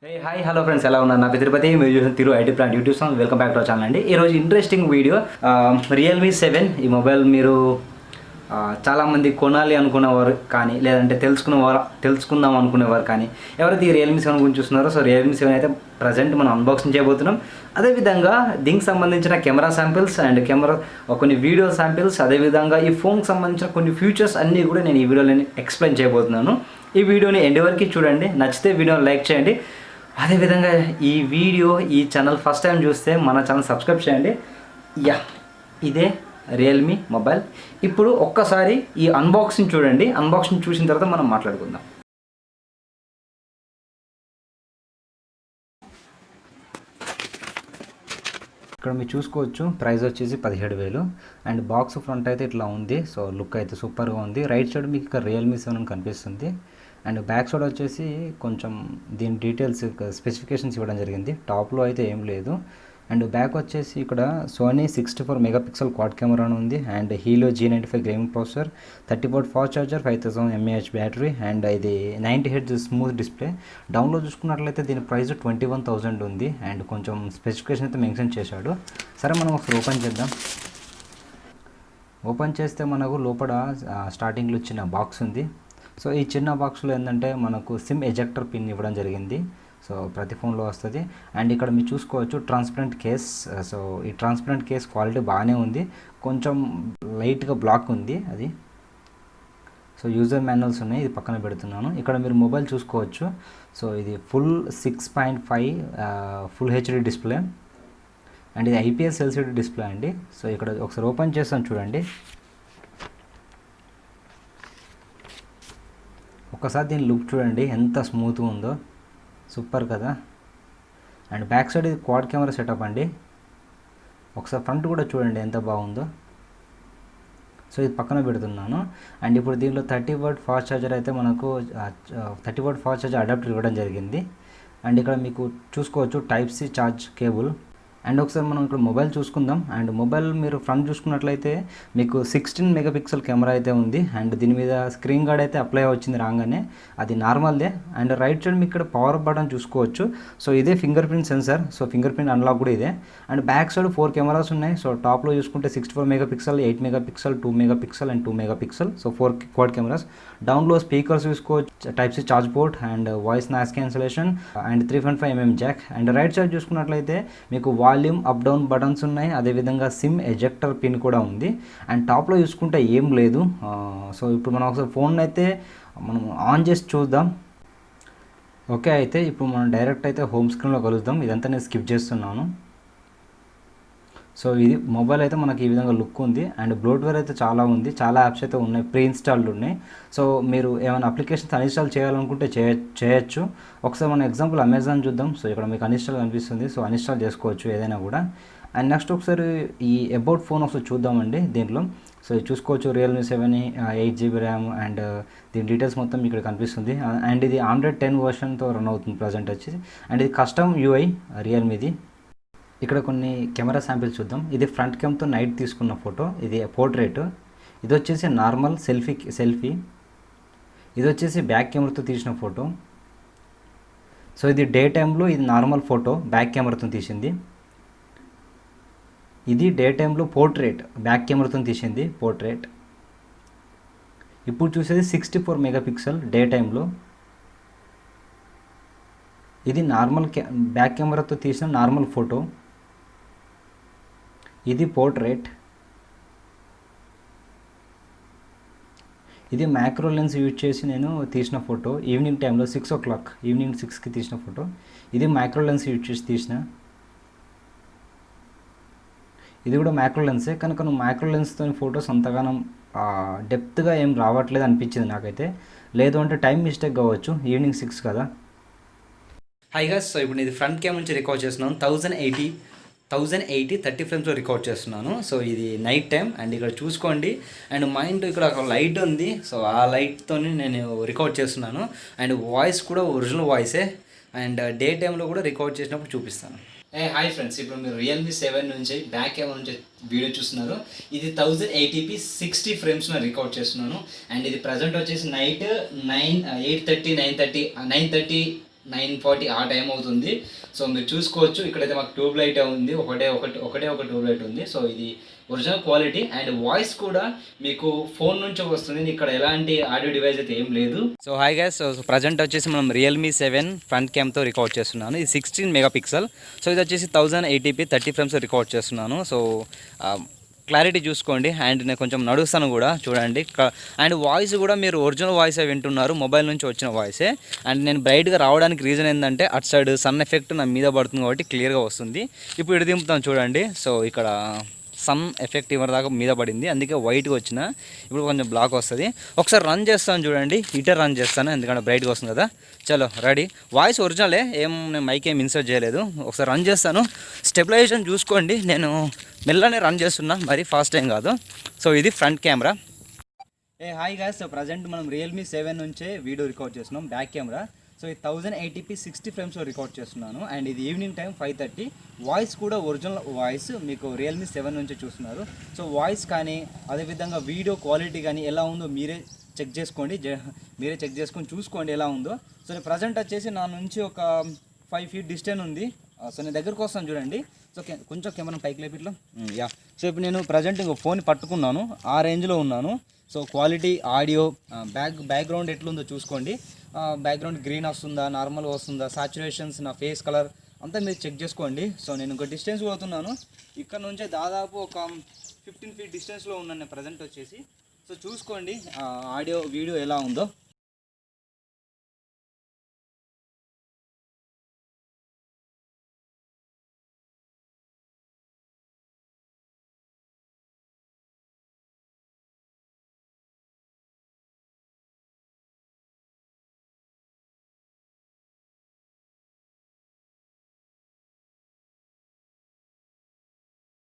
Hi hello friends, ఎలా ఉన్నారు? నా పేరు తిరుపతి, మీరు చూసిన Thiruitplant YouTube channel. Welcome back to our channel అండి. ఈరోజు ఇంట్రెస్టింగ్ వీడియో. Realme 7 ఈ మొబైల్ మీరు చాలామంది కొనాలి అనుకునేవారు కానీ, లేదంటే తెలుసుకుందాం అనుకునేవారు కానీ, ఎవరైతే ఈ Realme 7 గురించి చూస్తున్నారో, సో Realme 7 అయితే ప్రజెంట్ మనం అన్బాక్సింగ్ చేయబోతున్నాం. అదేవిధంగా దీనికి సంబంధించిన కెమెరా శాంపిల్స్ అండ్ కొన్ని వీడియో శాంపిల్స్, అదేవిధంగా ఈ ఫోన్కి సంబంధించిన కొన్ని ఫీచర్స్ అన్నీ కూడా నేను ఈ వీడియోలో ఎక్స్ప్లెయిన్ చేయబోతున్నాను. ఈ వీడియోని ఎండ్ వరకు చూడండి, నచ్చితే వీడియోని లైక్ చేయండి. అదేవిధంగా ఈ ఛానల్ ఫస్ట్ టైం చూస్తే మన ఛానల్ సబ్స్క్రైబ్ చేయండి. ఇదే రియల్మీ మొబైల్. ఇప్పుడు ఒక్కసారి ఈ అన్బాక్సింగ్ చూడండి. అన్బాక్సింగ్ చూసిన తర్వాత మనం మాట్లాడుకుందాం. ఇక్కడ మీరు చూసుకోవచ్చు, ప్రైస్ వచ్చేసి 17,000 అండ్ బాక్స్ ఫ్రంట్ అయితే ఇట్లా ఉంది. సో లుక్ అయితే సూపర్గా ఉంది. రైట్ సైడ్ మీకు ఇక్కడ Realme 7 కనిపిస్తుంది అండ్ బ్యాక్ సైడ్ వచ్చేసి కొంచెం దీని డీటెయిల్స్ స్పెసిఫికేషన్స్ ఇవ్వడం జరిగింది. టాప్లో అయితే ఏం లేదు. అండ్ బ్యాక్ వచ్చేసి ఇక్కడ సోనీ 64 మెగాపిక్సెల్ క్వాడ్ కెమెరా ఉంది and హీలో G95 gaming processor, 30W fast charger, 5000 mAh battery and ఇది 90 Hz స్మూత్ డిస్ప్లే. డౌన్లో చూసుకున్నట్లయితే దీని ప్రైస్ 21,000 ఉంది అండ్ కొంచెం స్పెసిఫికేషన్ అయితే మెన్షన్ చేశాడు. సరే, మనం ఒకసారి ఓపెన్ చేద్దాం. ఓపెన్ చేస్తే మనకు లోపల స్టార్టింగ్లో చిన్న బాక్స్ ఉంది. సో ఈ చిన్న బాక్స్లో ఏంటంటే మనకు సిమ్ ఎజెక్టర్ పిన్ ఇవ్వడం జరిగింది. సో ప్రతి ఫోన్లో వస్తుంది. అండ్ ఇక్కడ మీరు చూసుకోవచ్చు ట్రాన్స్పరెంట్ కేస్. సో ఈ ట్రాన్స్పరెంట్ కేస్ క్వాలిటీ బాగానే ఉంది, కొంచెం లైట్గా బ్లాక్ ఉంది అది. సో యూజర్ మాన్యువల్స్ ఉన్నాయి, ఇది పక్కన పెడుతున్నాను. ఇక్కడ మీరు మొబైల్ చూసుకోవచ్చు. సో ఇది full 6.5 full HD display and ఇది IPS LCD డిస్ప్లే అండి. సో ఇక్కడ ఒకసారి ఓపెన్ చేస్తాను చూడండి. ఒకసారి దీని లుక్ చూడండి, ఎంత స్మూత్గా ఉందో, సూపర్ కదా. అండ్ బ్యాక్ సైడ్ ఇది క్వాడ్ కెమెరా సెటప్ అండి. ఒకసారి ఫ్రంట్ కూడా చూడండి ఎంత బాగుందో. సో ఇది పక్కన పెడుతున్నాను. అండ్ ఇప్పుడు దీనిలో 30W ఫాస్ట్ ఛార్జర్ అయితే మనకు 30W ఫాస్ట్ ఛార్జర్ అడాప్టర్ ఇవ్వడం జరిగింది. అండ్ ఇక్కడ మీకు చూసుకోవచ్చు Type-C ఛార్జ్ కేబుల్. అండ్ ఒకసారి మనం ఇక్కడ మొబైల్ చూసుకుందాం. అండ్ మొబైల్ మీరు ఫ్రంట్ చూసుకున్నట్లయితే మీకు 16 మెగాపిక్సెల్ కెమెరా అయితే ఉంది అండ్ దీని మీద స్క్రీన్ గార్డ్ అయితే అప్లై వచ్చింది రాగానే, అది నార్మల్దే. అండ్ రైట్ సైడ్ మీకు ఇక్కడ పవర్ బటన్ చూసుకోవచ్చు. సో ఇదే finger print censor. So finger print unlock కూడా ఇదే. అండ్ బ్యాక్ సైడ్ 4 కెమెరాస్ ఉన్నాయి. సో టాప్లో చూసుకుంటే 64 megapixel, 8 megapixel, 2 megapixel and 2 megapixel. So 4 quad cameras. డౌన్లో స్పీకర్స్ చూసుకోవచ్చు, Type-C charge port and voice noise cancellation and 3.5mm Jack. And right side చూసుకున్నట్లయితే మీకు volume up down buttons ఉన్నాయి, అదేవిధంగా SIM ejector pin కూడా ఉంది. అండ్ టాప్లో చూసుకుంటే ఏం లేదు. సో ఇప్పుడు మనం ఒకసారి ఫోన్ అయితే మనం ఆన్ చేసి చూద్దాం. ఓకే, అయితే ఇప్పుడు మనం డైరెక్ట్ అయితే హోమ్ స్క్రీన్లో కలుద్దాం. ఇదంతా నేను స్కిప్ చేస్తున్నాను. సో ఇది మొబైల్ అయితే మనకి ఈ విధంగా లుక్ ఉంది అండ్ బ్లోట్వేర్ అయితే చాలా ఉంది, చాలా యాప్స్ అయితే ఉన్నాయి, ప్రీ ఇన్స్టాల్డ్ ఉన్నాయి. సో మీరు ఏమైనా అప్లికేషన్స్ అన్ఇన్స్టాల్ చేయాలనుకుంటే చేయొచ్చు. ఒకసారి మనం ఎగ్జాంపుల్ అమెజాన్ చూద్దాం. సో ఇక్కడ మీకు అన్ఇన్స్టాల్ కనిపిస్తుంది. సో అన్ఇన్స్టాల్ చేసుకోవచ్చు ఏదైనా కూడా. అండ్ నెక్స్ట్ ఒకసారి ఈ అబౌట్ ఫోన్ ఒకసారి చూద్దామండి దీంట్లో. సో చూసుకోవచ్చు Realme 7 8GB ర్యామ్ అండ్ దీని డీటెయిల్స్ మొత్తం ఇక్కడ కనిపిస్తుంది. అండ్ ఇది Android 10 వర్షన్తో రన్ అవుతుంది ప్రజెంట్ వచ్చేసి. అండ్ ఇది కస్టమ్ UI Realmeది. ఇక్కడ కొన్ని కెమెరా శాంపిల్స్ చూద్దాం. ఇది ఫ్రంట్ కెమ్తో నైట్ తీసుకున్న ఫోటో, ఇది పోర్ట్రేట్. ఇది వచ్చేసి నార్మల్ సెల్ఫీ. ఇది వచ్చేసి బ్యాక్ కెమెరాతో తీసిన ఫోటో. సో ఇది డే టైంలో ఇది నార్మల్ ఫోటో, బ్యాక్ కెమెరాతో తీసింది. ఇది డే టైంలో పోర్ట్రేట్, బ్యాక్ కెమెరాతో తీసింది పోర్ట్రేట్. ఇప్పుడు చూసేది 64 మెగాపిక్సెల్ డే టైంలో. ఇది నార్మల్ బ్యాక్ కెమెరాతో తీసిన నార్మల్ ఫోటో. ఇది పోర్ట్రేట్. ఇది మ్యాక్రో లెన్స్ యూజ్ చేసి నేను తీసిన ఫోటో, ఈవినింగ్ టైంలో 6 o'clock, ఈవినింగ్ 6కి తీసిన ఫోటో. ఇది మ్యాక్రో లెన్స్ యూజ్ చేసి తీసిన. ఇది కూడా మ్యాక్రో లెన్సే, కనుక నువ్వు మ్యాక్రో లెన్స్తో ఫొటోస్ అంతగానం డెప్త్గా ఏం రావట్లేదు అనిపించింది నాకైతే. లేదు అంటే టైం మిస్టేక్ కావచ్చు, ఈవినింగ్ 6 కదా. హై గైస్, సో ఇప్పుడు ఇది ఫ్రంట్ క్యామ్ నుంచి రికార్డ్ చేస్తున్నాను. 1080 30 ఫ్రేమ్స్లో రికార్డ్ చేస్తున్నాను. సో ఇది నైట్ టైం అండ్ ఇక్కడ చూసుకోండి. అండ్ మైండ్ ఇక్కడ ఒక లైట్ ఉంది. సో ఆ లైట్తో నేను రికార్డ్ చేస్తున్నాను. అండ్ వాయిస్ కూడా ఒరిజినల్ వాయిసే. అండ్ డే టైంలో కూడా రికార్డ్ చేసినప్పుడు చూపిస్తాను. హాయ్ ఫ్రెండ్స్, ఇప్పుడు మీరు Realme 7 నుంచి బ్యాక్ కెమెరా నుంచి వీడియో చూస్తున్నారు. ఇది 1080p 60 ఫ్రేమ్స్లో రికార్డ్ చేస్తున్నాను. అండ్ ఇది ప్రజెంట్ వచ్చేసి నైట్ 9:30 9:30 9:40 ఆ టైం అవుతుంది. సో మీరు చూసుకోవచ్చు, ఇక్కడైతే మాకు ట్యూబ్ లైట్ ఉంది, ఒకటే ఒక ట్యూబ్ లైట్ ఉంది. సో ఇది ఒరిజినల్ క్వాలిటీ అండ్ వాయిస్ కూడా మీకు ఫోన్ నుంచి వస్తుంది, ఇక్కడ ఎలాంటి ఆడియో డివైస్ అయితే ఏం లేదు. So hi guys, so present వచ్చేసి మనం Realme 7 ఫ్రంట్ క్యామ్తో రికార్డ్ చేస్తున్నాను. ఇది 16 మెగాపిక్సెల్. సో ఇది వచ్చేసి 1080p 30 ఫ్రేమ్స్ రికార్డ్ చేస్తున్నాను. సో క్లారిటీ చూసుకోండి అండ్ నేను కొంచెం నడుస్తాను కూడా చూడండి. అండ్ వాయిస్ కూడా మీరు ఒరిజినల్ వాయిసే వింటున్నారు, మొబైల్ నుంచి వచ్చిన వాయిసే. అండ్ నేను బ్రైట్గా రావడానికి రీజన్ ఏంటంటే అటు సైడ్ సన్ ఎఫెక్ట్ నా మీద పడుతుంది కాబట్టి క్లియర్గా వస్తుంది. ఇప్పుడు ఇటు దింపుతాను చూడండి. సో ఇక్కడ సన్ ఎఫెక్ట్ ఇవరి దాకా మీద పడింది, అందుకే వైట్గా వచ్చిన. ఇప్పుడు కొంచెం బ్లాక్ వస్తుంది. ఒకసారి రన్ చేస్తాను చూడండి, ఇటే రన్ చేస్తాను ఎందుకంటే బ్రైట్గా వస్తుంది కదా. చలో రెడీ. వాయిస్ ఒరిజినలే, నేను మైక్ ఏం ఇన్సర్ట్ చేయలేదు. ఒకసారి రన్ చేస్తాను. స్టెబిలైజేషన్ చూసుకోండి, నేను మెల్లనే రన్ చేస్తున్నా, మరీ ఫాస్ట్ ఏం కాదు. సో ఇది front camera. Hi guys, so present మనం Realme 7 నుంచే వీడియో రికార్డ్ చేస్తున్నాం, బ్యాక్ కెమెరా. సో ఇది 1080p 60 ఫ్రేమ్స్లో రికార్డ్ చేస్తున్నాను అండ్ ఇది ఈవినింగ్ టైం 5:30. వాయిస్ కూడా ఒరిజినల్ వాయిస్ మీకు Realme 7 నుంచే చూస్తున్నారు. సో వాయిస్ కానీ అదేవిధంగా వీడియో క్వాలిటీ కానీ ఎలా ఉందో మీరే చెక్ చేసుకోండి, మీరే చెక్ చేసుకొని చూసుకోండి ఎలా ఉందో. సో నేను ప్రజెంట్ వచ్చేసి నా నుంచి ఒక 5 feet డిస్టెన్స్ ఉంది. సో నేను దగ్గరకు వస్తాను చూడండి. సో కొంచెం కెమెరా పైకి లేపిట్లో యా. సో ఇప్పుడు నేను ప్రజెంట్ ఇంకో ఫోన్ పట్టుకున్నాను, ఆ రేంజ్లో ఉన్నాను. సో క్వాలిటీ ఆడియో బ్యాక్గ్రౌండ్ ఎట్లుందో చూసుకోండి. బ్యాక్గ్రౌండ్ గ్రీన్ వస్తుందా, నార్మల్గా వస్తుందా, సాచురేషన్స్, నా ఫేస్ కలర్ అంతా మీరు చెక్ చేసుకోండి. సో నేను ఇంకో డిస్టెన్స్ పోతున్నాను, ఇక్కడ నుంచే దాదాపు ఒక 15 feet డిస్టెన్స్లో ఉన్నాను నేను ప్రజెంట్ వచ్చేసి. సో చూసుకోండి ఆడియో వీడియో ఎలా ఉందో.